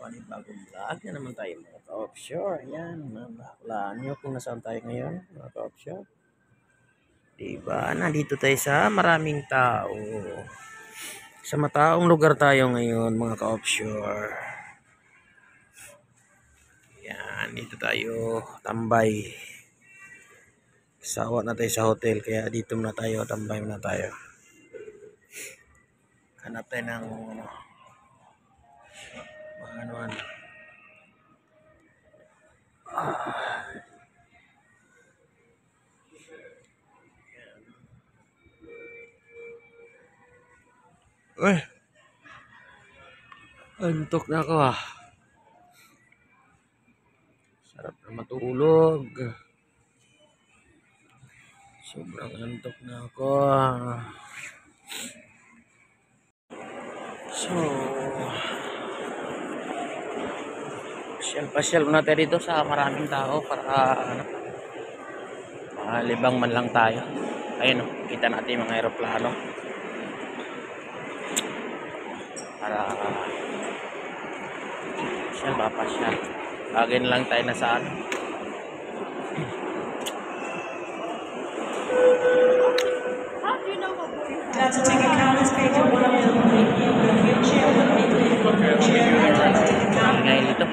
panibagong vlog na naman tayo mga ka-offshore. Ayan, nakulaan nyo kung nasaan tayo ngayon mga ka-offshore. Diba, nandito tayo sa maraming tao. Sa mataong lugar tayo ngayon mga ka-offshore. Ayan, dito tayo tambay. Sawa na tayo sa hotel, kaya dito muna tayo, tambay muna tayo. Hanap tayo ng mga anuan. Uy, antok na ako ah. Sarap na matulog. Sobrang antok na ako. So, pasyal muna tayo dito sa maraming tao para libang man lang tayo. Ayun, kita natin yung mga aeroplano. Para pasyal. Again lang tayo na saan. That's a ticket count is page 1 available in the wheelchair. Wheelchair, take a count. Ngayon ito.